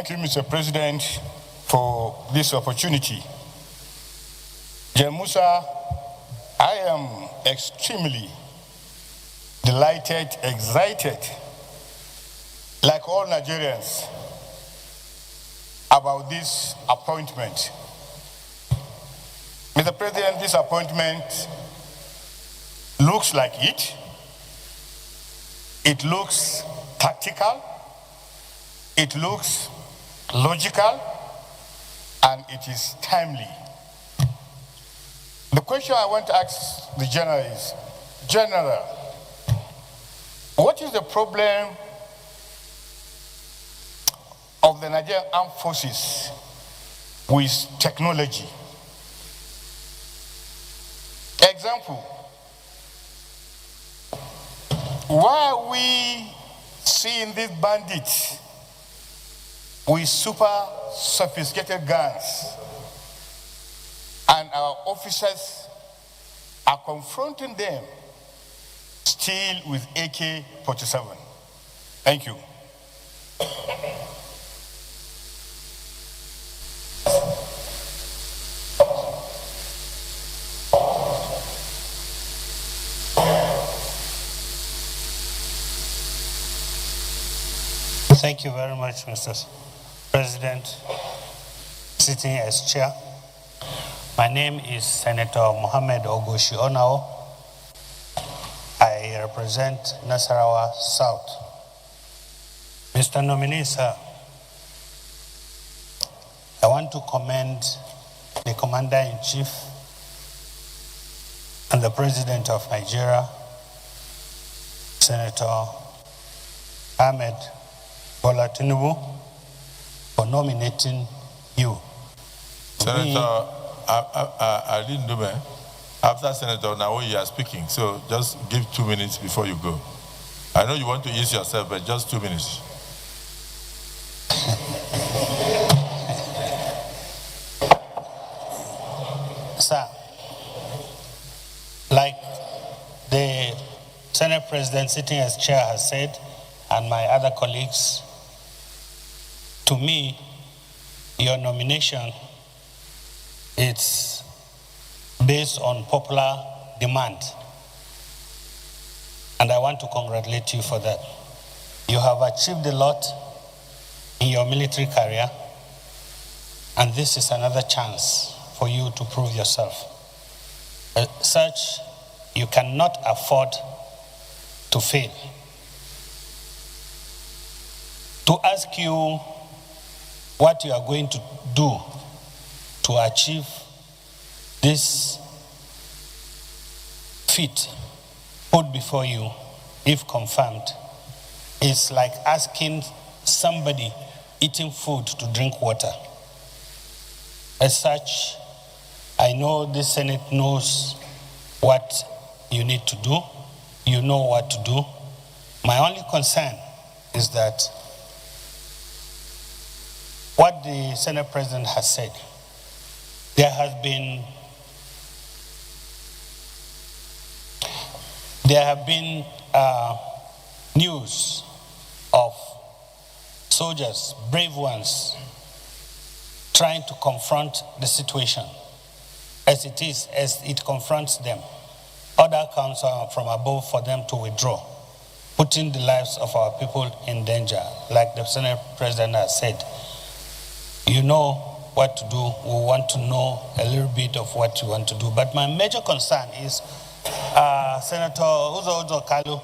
Thank you, Mr. President, for this opportunity. Musa, I am extremely delighted, excited, like all Nigerians, about this appointment. Mr. President, this appointment looks like it. It looks tactical. It looks logical, and it is timely. The question I want to ask the General is, General, what is the problem of the Nigerian Armed Forces with technology? Example, why are we seeing these bandits with super sophisticated guns, and our officers are confronting them still with AK-47? Thank you. Thank you very much, Mr. President, sitting as chair. My name is Senator Mohammed Ogoshi Onao. I represent Nasarawa South. Mr. Nominee, sir, I want to commend the Commander-in-Chief and the President of Nigeria, Senator Ahmed Bola Tinubu, for nominating you. Senator Ali Ndume, after Senator Nawo, you are speaking, so just give 2 minutes before you go. I know you want to ease yourself, but just 2 minutes. Sir, like the Senate President sitting as chair has said, and my other colleagues, to me, your nomination, it's based on popular demand. And I want to congratulate you for that. You have achieved a lot in your military career, and this is another chance for you to prove yourself. As such, you cannot afford to fail. To ask you what you are going to do to achieve this feat put before you, if confirmed, is like asking somebody eating food to drink water. As such, I know the Senate knows what you need to do. You know what to do. My only concern is that what the Senate President has said, there have been news of soldiers, brave ones, trying to confront the situation as it is, as it confronts them. Order comes from above for them to withdraw, putting the lives of our people in danger, like the Senate President has said. You know what to do. We want to know a little bit of what you want to do. But my major concern is Senator Uzo Kalu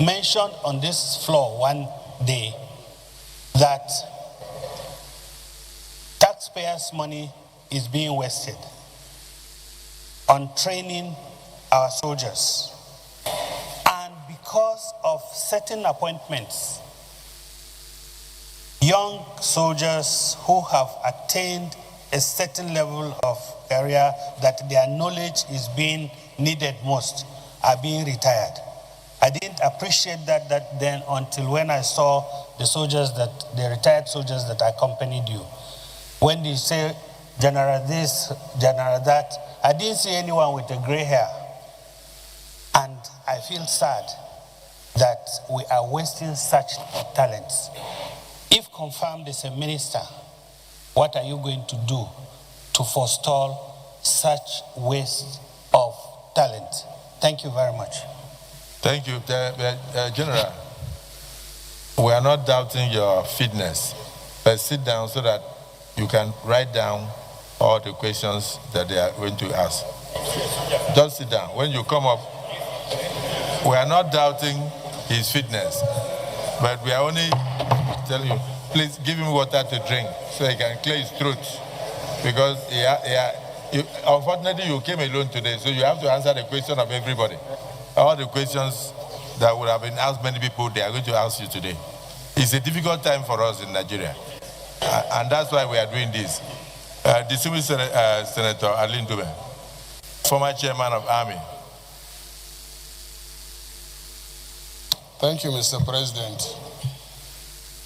mentioned on this floor one day that taxpayers' money is being wasted on training our soldiers. And because of certain appointments, young soldiers who have attained a certain level of career that their knowledge is being needed most are being retired. I didn't appreciate that then until when I saw the retired soldiers that accompanied you. When you say general this, general that, I didn't see anyone with a gray hair. And I feel sad that we are wasting such talents. If confirmed as a minister, what are you going to do to forestall such waste of talent? Thank you very much. Thank you. General, we are not doubting your fitness, but sit down so that you can write down all the questions that they are going to ask. Just sit down. When you come up, we are not doubting his fitness, but we are only telling you, please give him water to drink so he can clear his throat. Because unfortunately, you came alone today, so you have to answer the question of everybody. All the questions that would have been asked many people, they are going to ask you today. It's a difficult time for us in Nigeria, and that's why we are doing this. Distinguished Senator Alin Dube, former chairman of Army. Thank you, Mr. President,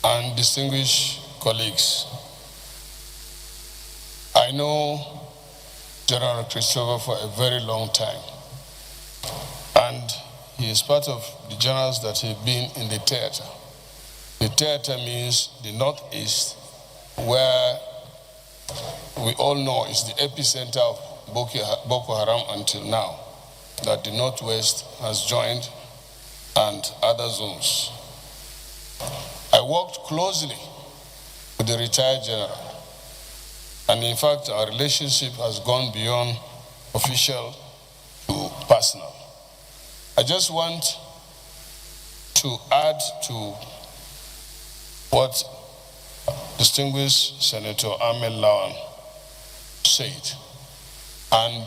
and distinguished colleagues. I know General Christopher for a very long time, and he is part of the generals that have been in the theater. The theater means the Northeast, where we all know is the epicenter of Boko Haram until now, that the Northwest has joined, and other zones. I worked closely with the retired general, and in fact our relationship has gone beyond official to personal. I just want to add to what distinguished Senator Ahmed Lawan said, and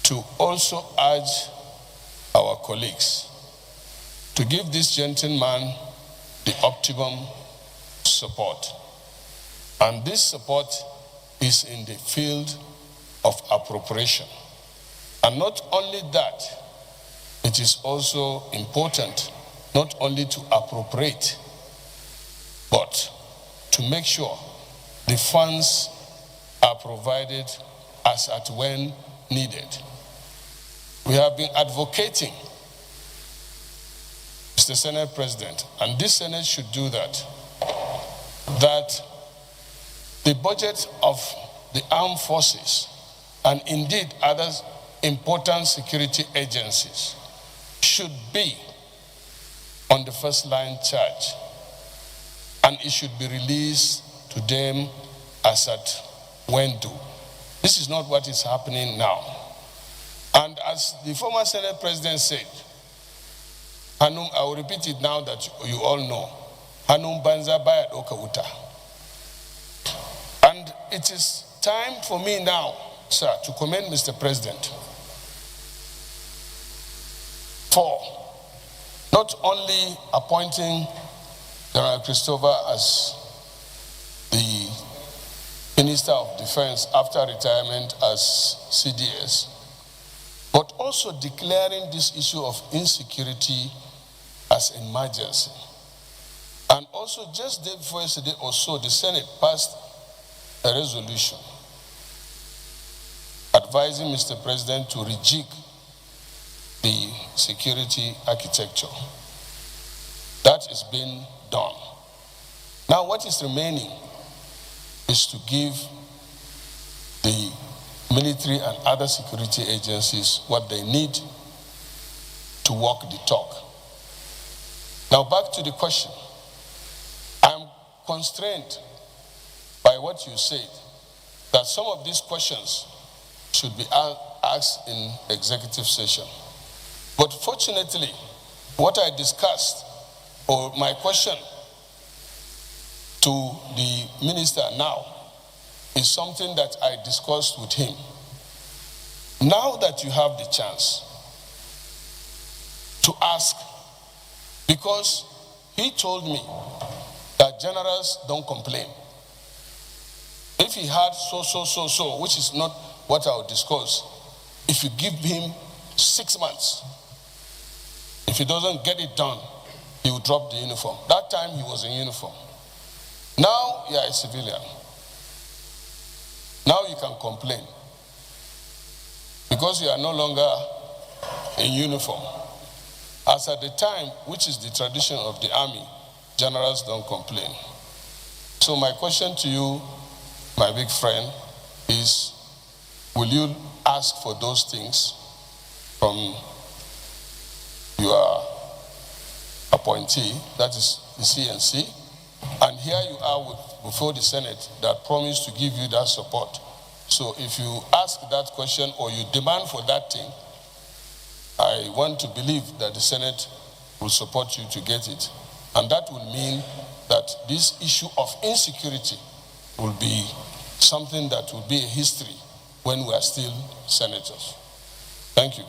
to also urge our colleagues to give this gentleman the optimum support. And this support is in the field of appropriation. And not only that, it is also important not only to appropriate, but to make sure the funds are provided as at when needed. We have been advocating, Mr. Senate President, and this Senate should do that, that the budget of the armed forces and indeed other important security agencies should be on the first line charge, and it should be released to them as at when due. This is not what is happening now. And as the former Senate President said, Hanum, I will repeat it now that you all know, Hanum Banza Bayat Okawuta. And it is time for me now, sir, to commend Mr. President for not only appointing General Christopher as the Minister of Defense after retirement as CDS, but also declaring this issue of insecurity as an emergency. And also just day before yesterday or so, the Senate passed a resolution advising Mr. President to rejig the security architecture. That is being done. Now what is remaining is to give the military and other security agencies what they need to walk the talk. Now back to the question. I'm constrained by what you said, that some of these questions should be asked in executive session. But fortunately, what I discussed, or my question to the minister now, is something that I discussed with him. Now that you have the chance to ask, because he told me that generals don't complain. If he had so, which is not what I will discuss, if you give him 6 months, if he doesn't get it done, he will drop the uniform. That time he was in uniform. Now you are a civilian. Now you can complain because you are no longer in uniform. As at the time, which is the tradition of the army, generals don't complain. So my question to you, my big friend, is will you ask for those things from your appointee, that is the CNC, and here you are before the Senate that promised to give you that support. So if you ask that question or you demand for that thing, I want to believe that the Senate will support you to get it. And that will mean that this issue of insecurity will be something that will be a history when we are still senators. Thank you.